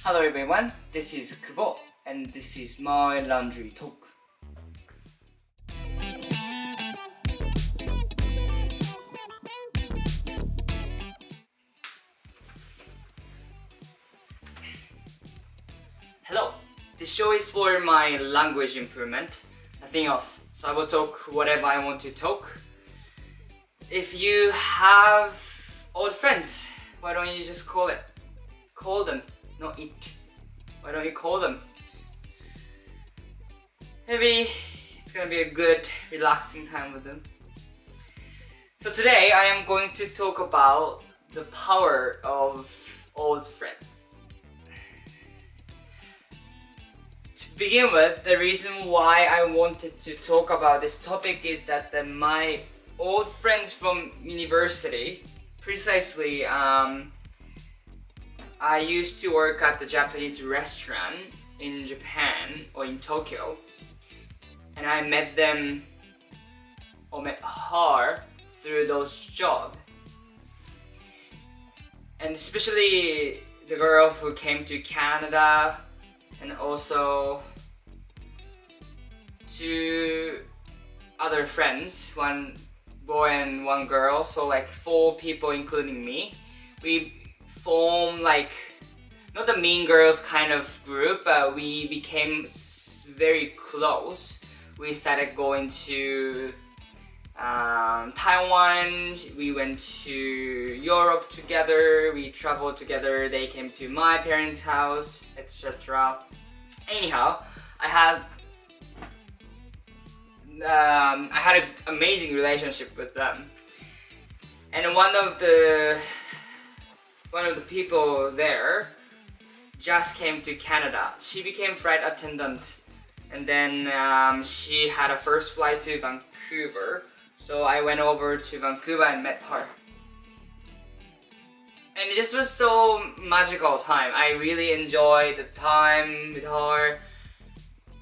Hello everyone, this is Kubo and this is my laundry talk. Hello, this show is for my language improvement, nothing else. So I will talk whatever I want to talk. If you have old friends, why don't you just call them, not it. Why don't you call them? Maybe it's gonna be a good, relaxing time with them. So today I am going to talk about the power of old friends. To begin with, the reason why I wanted to talk about this topic is that my old friends from university, precisely, I used to work at the Japanese restaurant in Japan or in Tokyo, and I met them or met her through those jobs. And especially the girl who came to Canada, and also two other friends, one boy and one girl, so like 4 people including me. We formed like, not the mean girls kind of group, but we became very close. We started going to Taiwan, we went to Europe together, we traveled together, they came to my parents' house, etc. Anyhow, I had an amazing relationship with them. And one of the people there just came to Canada. She became flight attendant, and then she had a first flight to Vancouver. So I went over to Vancouver and met her. And it just was so magical time. I really enjoyed the time with her.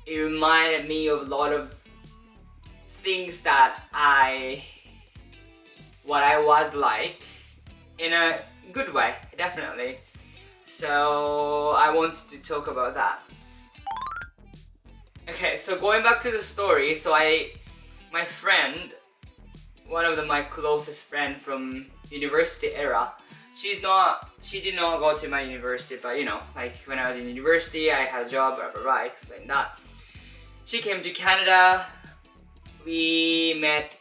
It reminded me of a lot of things that what I was like, in a good way, definitely. So I wanted to talk about that. Okay, so going back to the story, so my friend, one of my closest friend from university era, she did not go to my university, but like when I was in university, I had a job, blah blah blah, I explained that. She came to Canada, we met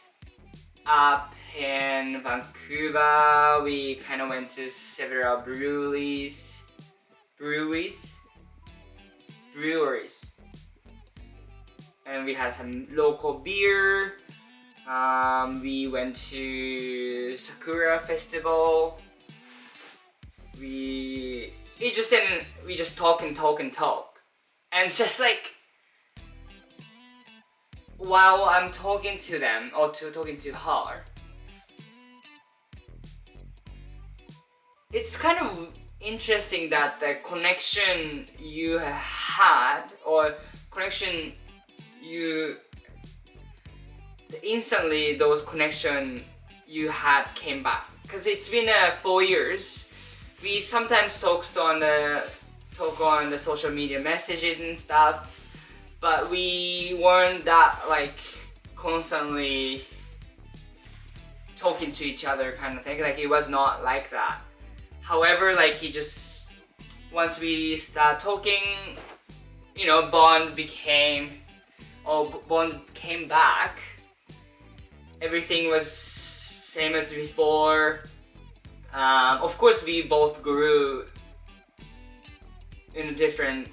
up in Vancouver, we kind of went to several breweries, and we had some local beer. We went to Sakura Festival. We just talk, and just like while I'm talking to them or talking to her, it's kind of interesting that the connection you had, or connection instantly those connection you had came back, because it's been 4 years. We sometimes talk on the social media messages and stuff, but we weren't that like constantly talking to each other kind of thing. Like it was not like that. However, like once we start talking, bond came back. Everything was same as before. Of course, we both grew in a different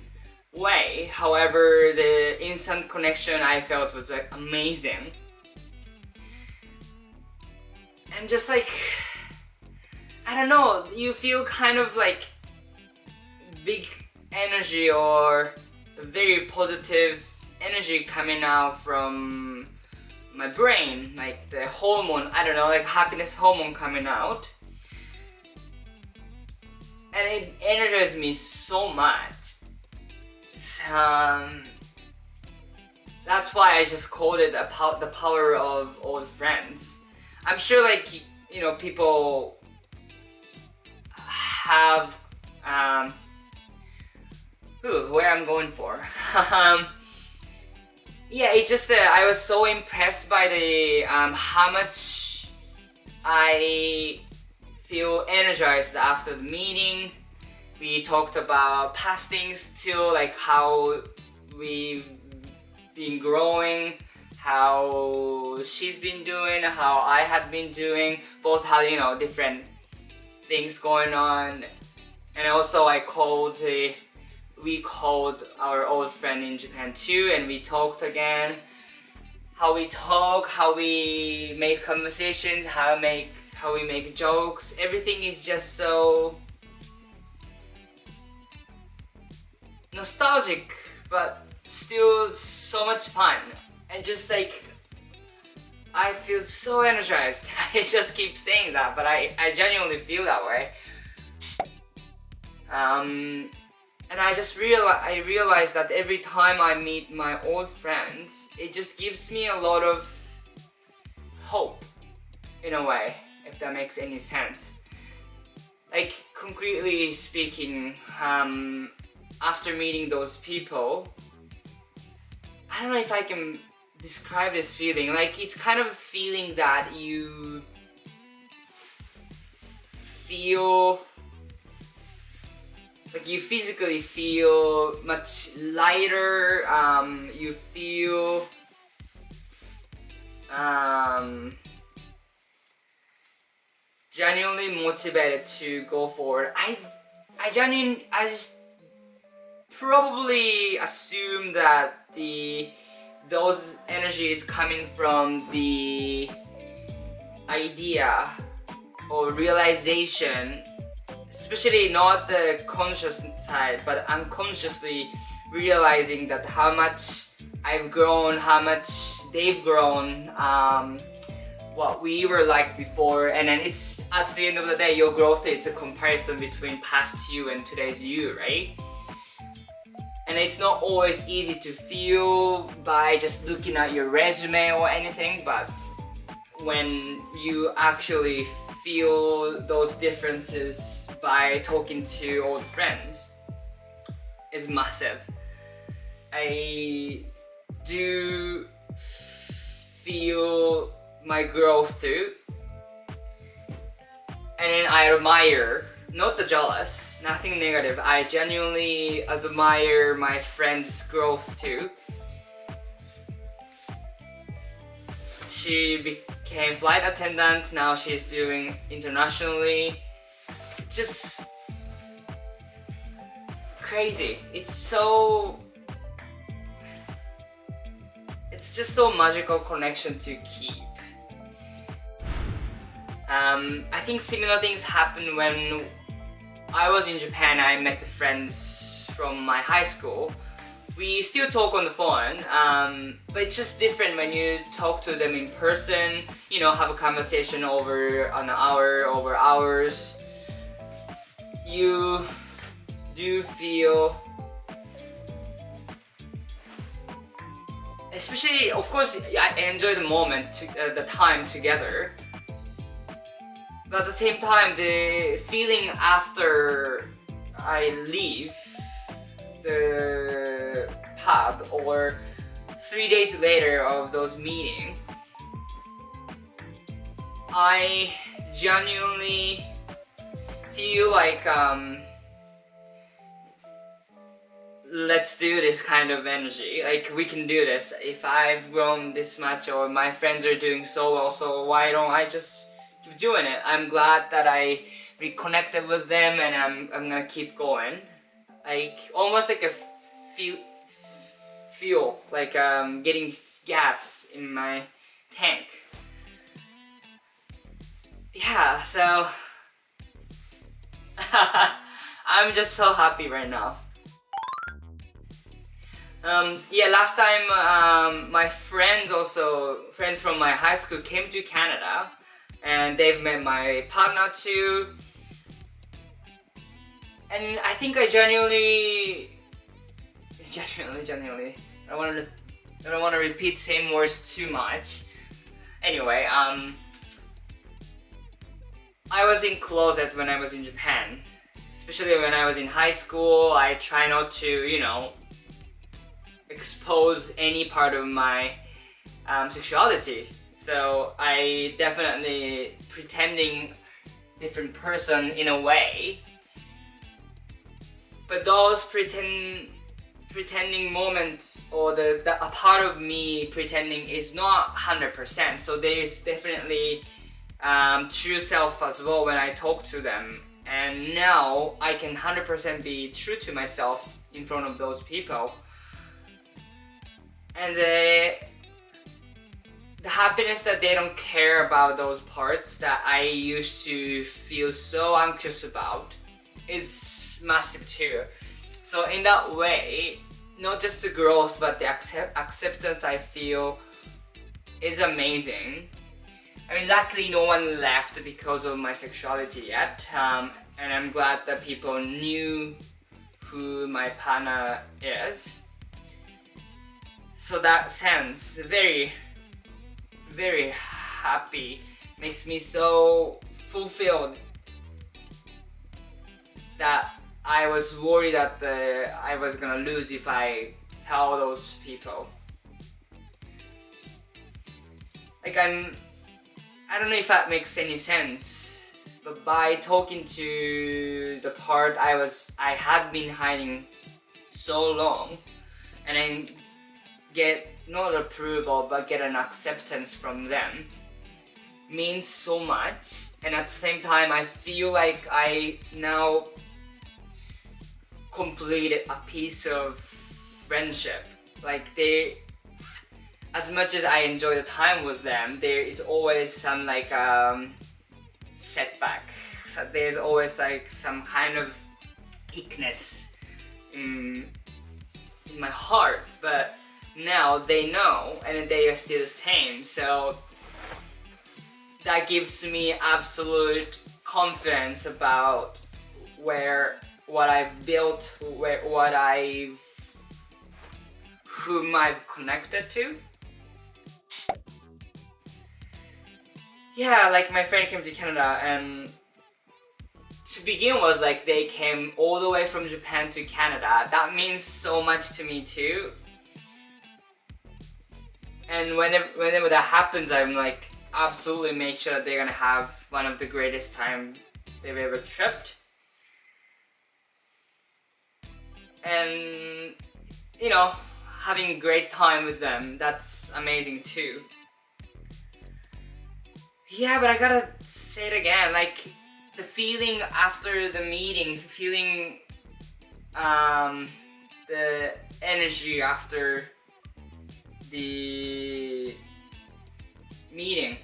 way. However, the instant connection I felt was like amazing. And just like, I don't know, you feel kind of like big energy or very positive energy coming out from my brain, like the hormone, I don't know, like happiness hormone coming out. And it energized me so much. That's why I just called it the power of old friends. I'm sure like, people have where I'm going for. Yeah, it's just that I was so impressed by the how much I feel energized after the meeting. We talked about past things too, like how we've been growing, how she's been doing, how I have been doing. Both had, you know, different things going on. And also we called our old friend in Japan too, and we talked again. How we talk, how we make conversations, how we make jokes. Everything is just so nostalgic, but still so much fun. And just like, I feel so energized. I just keep saying that, but I genuinely feel that way. And I realized that every time I meet my old friends, it just gives me a lot of hope, in a way, if that makes any sense. Like, concretely speaking, after meeting those people, I don't know if I can describe this feeling. Like, it's kind of a feeling that you feel like you physically feel much lighter, you feel genuinely motivated to go forward. I just probably assume that those energies coming from the idea or realization, especially not the conscious side, but unconsciously realizing that how much I've grown, how much they've grown, what we were like before, and then it's at the end of the day, your growth is a comparison between past you and today's you, right? And it's not always easy to feel by just looking at your resume or anything, but when you actually feel those differences by talking to old friends, is massive. I do feel my growth too, and then I admire, not the jealous, nothing negative, I genuinely admire my friend's growth too. She became flight attendant, now she's doing internationally. Just crazy. It's just so magical connection to keep. I think similar things happened when I was in Japan. I met the friends from my high school. We still talk on the phone, but it's just different when you talk to them in person, you know, have a conversation over an hour, over hours. You do feel, especially, of course, I enjoy the moment, the time together. But at the same time, the feeling after I leave the pub or 3 days later of those meetings, I genuinely feel like let's do this kind of energy. Like, we can do this. If I've grown this much or my friends are doing so well, so why don't I just keep doing it? I'm glad that I reconnected with them, and I'm gonna keep going. Like, almost like a fuel, like getting gas in my tank. Yeah, so I'm just so happy right now. Yeah, last time my friends from my high school came to Canada, and they've met my partner too. And I think I genuinely, I don't want to repeat same words too much. Anyway, I was in closet when I was in Japan, especially when I was in high school, I try not to, you know, expose any part of my sexuality. So I definitely pretending different person in a way. But those pretending moments, or a part of me pretending, is not 100%. So there is definitely true self as well when I talk to them. And now I can 100% be true to myself in front of those people. And the happiness that they don't care about those parts that I used to feel so anxious about is massive too. So in that way, not just the growth but the acceptance I feel is amazing. I mean, luckily no one left because of my sexuality yet, and I'm glad that people knew who my partner is. So that sense, very, very happy, makes me so fulfilled that I was worried that I was gonna lose if I tell those people. Like I don't know if that makes any sense, but by talking to the part I had been hiding so long, and then get not approval but get an acceptance from them, means so much. And at the same time, I feel like I now completed a piece of friendship. Like as much as I enjoy the time with them, there is always some like setback. So there's always like some kind of ickness in my heart. But now they know, and they are still the same. So that gives me absolute confidence about what I've built, whom I've connected to. Yeah, like my friend came to Canada, and to begin with, like they came all the way from Japan to Canada. That means so much to me too. And whenever that happens, I'm like absolutely make sure that they're gonna have one of the greatest time they've ever tripped. And you know, having a great time with them, that's amazing too. Yeah, but I gotta say it again, like the feeling after the meeting, feeling the energy after the meeting,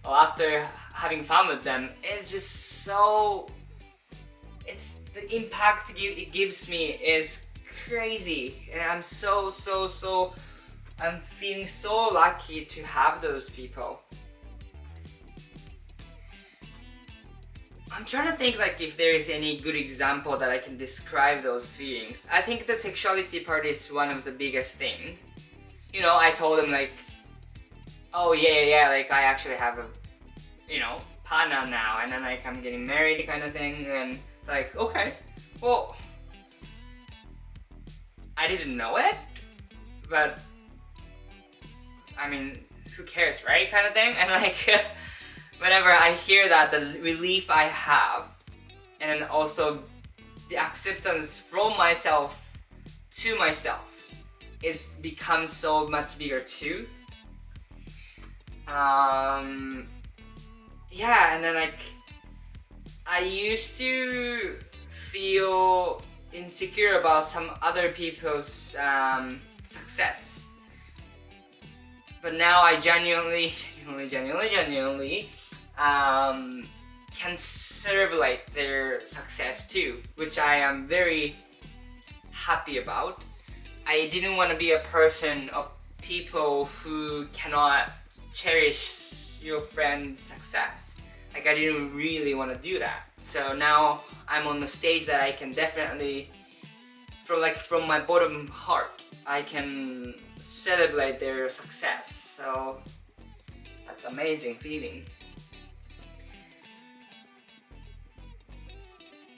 or after having fun with them, is just so, it's the impact it gives me is crazy. And I'm I'm feeling so lucky to have those people. I'm trying to think like if there is any good example that I can describe those feelings. I think the sexuality part is one of the biggest thing. You know, I told them like, oh yeah, like I actually have a, you know, partner now, and then like I'm getting married kind of thing, and like, okay, well, I didn't know it, but I mean, who cares, right, kind of thing. And like whenever I hear that, the relief I have, and also the acceptance from myself to myself, it's become so much bigger too. Yeah, and then like I used to feel insecure about some other people's success, but now I genuinely can celebrate their success too, which I am very happy about. I didn't want to be a person of people who cannot cherish your friend's success. Like I didn't really want to do that. So now I'm on the stage that I can definitely, from my bottom heart, I can celebrate their success. So that's amazing feeling.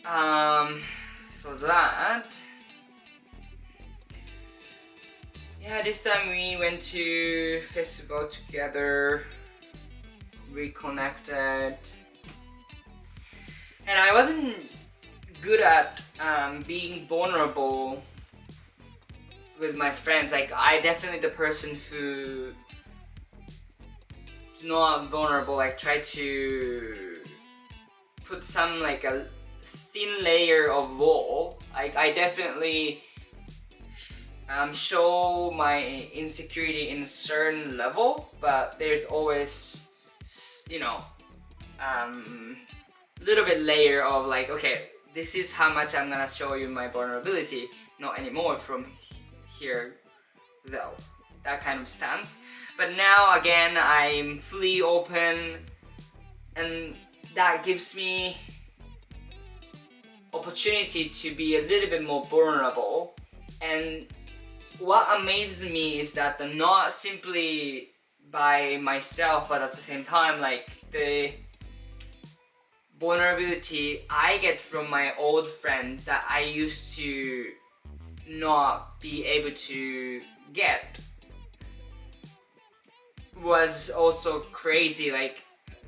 So that, yeah, this time we went to festival together, reconnected, and I wasn't good at being vulnerable with my friends. Like, I definitely the person who is not vulnerable, like try to put some like a thin layer of wall. Like, I definitely show my insecurity in a certain level, but there's always, you know, little bit layer of like, okay, this is how much I'm gonna show you my vulnerability, not anymore from here though, that kind of stance. But now again, I'm fully open, and that gives me opportunity to be a little bit more vulnerable. And what amazes me is that not simply by myself, but at the same time, like the vulnerability I get from my old friends that I used to not be able to get was also crazy. Like,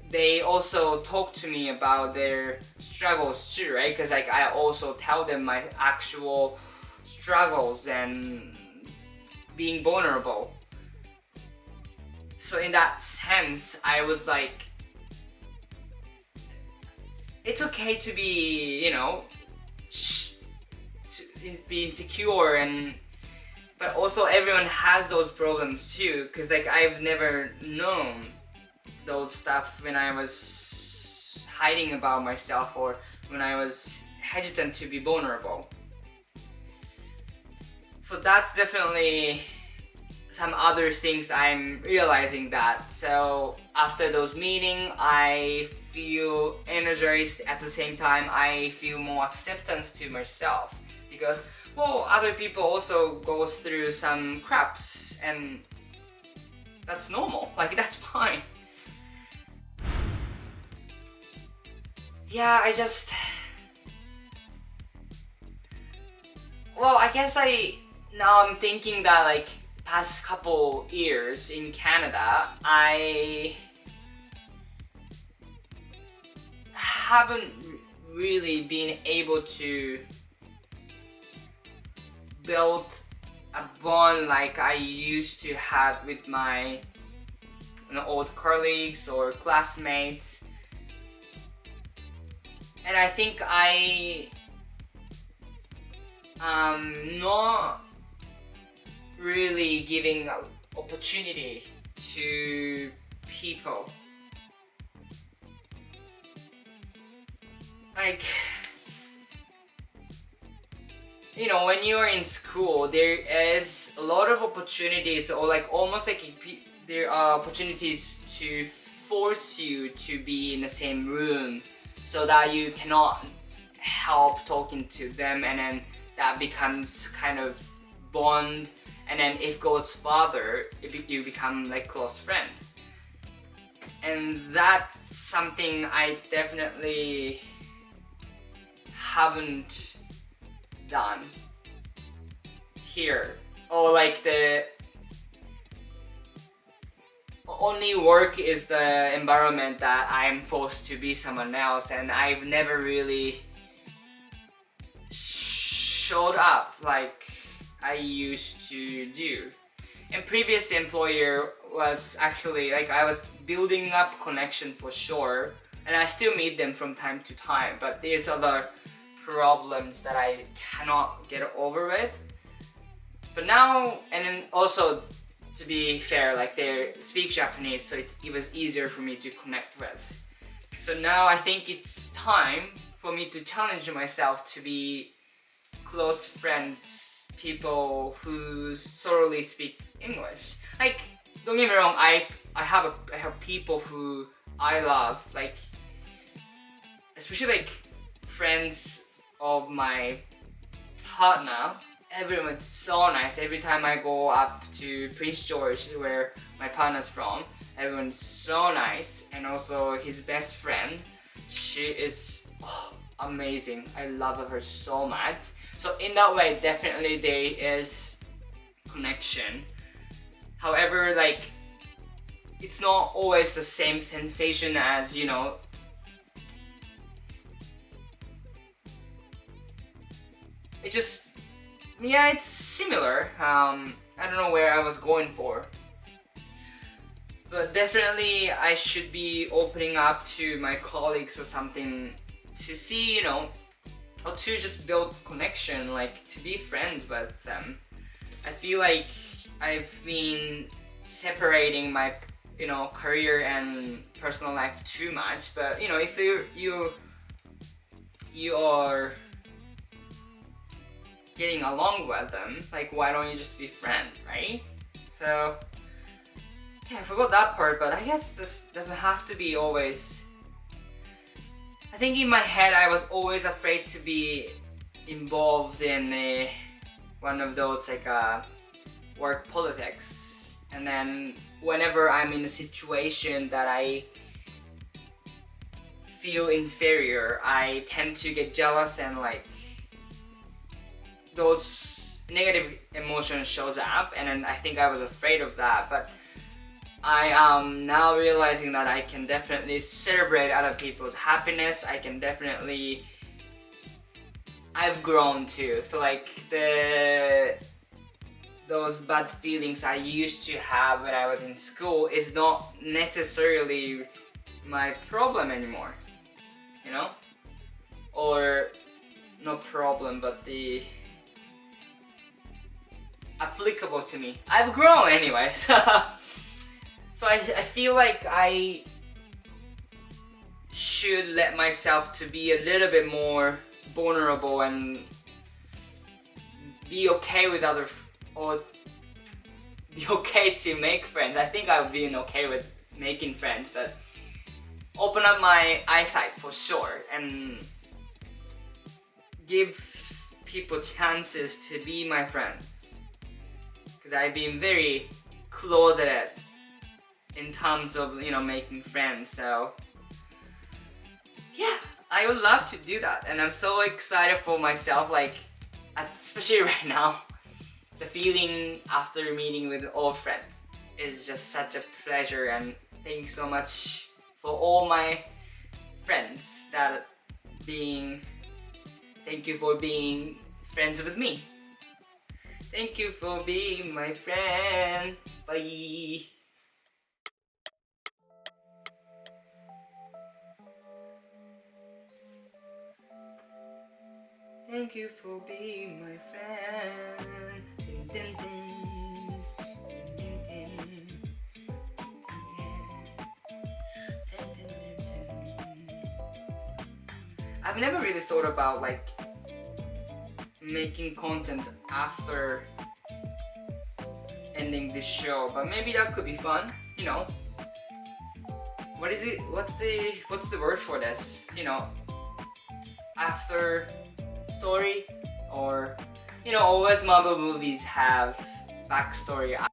they also talk to me about their struggles too, right? Because like I also tell them my actual struggles and being vulnerable. So in that sense, I was like, it's okay to be, you know, to be insecure, and but also everyone has those problems too, because like I've never known those stuff when I was hiding about myself or when I was hesitant to be vulnerable. So that's definitely some other things that I'm realizing that. So after those meetings, I feel energized. At the same time, I feel more acceptance to myself, because well, other people also goes through some craps, and that's normal. Like, that's fine. Yeah, I just, well, I guess now I'm thinking that like past couple years in Canada, I haven't really been able to build a bond like I used to have with my old colleagues or classmates. And I think I not really giving opportunity to people. Like, you know, when you're in school, there is a lot of opportunities, or like almost like there are opportunities to force you to be in the same room so that you cannot help talking to them, and then that becomes kind of bond, and then if it goes further, you become like close friend. And that's something I definitely haven't done here. Or like the only work is the environment that I'm forced to be someone else, and I've never really showed up like I used to do. And previous employer was actually like I was building up connection for sure, and I still meet them from time to time, but there's other problems that I cannot get over with. But now, and then also to be fair, like they speak Japanese, so it was easier for me to connect with. So now I think it's time for me to challenge myself to be close friends, people who thoroughly speak English. Like, don't get me wrong, I have people who I love, like especially like friends of my partner. Everyone's so nice. Every time I go up to Prince George, where my partner's from, everyone's so nice. And also his best friend, she is amazing. I love her so much. So in that way, definitely there is connection. However, like, it's not always the same sensation as, you know, it's just, yeah, it's similar. I don't know where I was going for. But definitely I should be opening up to my colleagues or something to see, you know, or to just build connection, like to be friends with them. I feel like I've been separating my, you know, career and personal life too much. But you know, if you are getting along with them, like, why don't you just be friends, right? So yeah, I forgot that part, but I guess this doesn't have to be always. I think in my head I was always afraid to be involved in one of those like work politics, and then whenever I'm in a situation that I feel inferior, I tend to get jealous and like those negative emotions shows up, and then I think I was afraid of that. But I am now realizing that I can definitely celebrate other people's happiness. I've grown too. So like those bad feelings I used to have when I was in school is not necessarily my problem anymore, you know? Or no problem, but the applicable to me. I've grown anyway. So I feel like I should let myself to be a little bit more vulnerable and be okay with or be okay to make friends. I think I've been okay with making friends, but open up my eyesight for sure and give people chances to be my friends. Because I've been very closeted in terms of, you know, making friends. So yeah, I would love to do that, and I'm so excited for myself, like especially right now. The feeling after meeting with old friends is just such a pleasure, and thank you so much for all my friends thank you for being friends with me. Thank you for being my friend. Bye. Thank you for being my friend. Dun, dun, dun. Dun, dun, dun. I've never really thought about like making content after ending this show, but maybe that could be fun, you know. What is it? What's the word for this? You know, after story, or you know, always Marvel movies have backstory.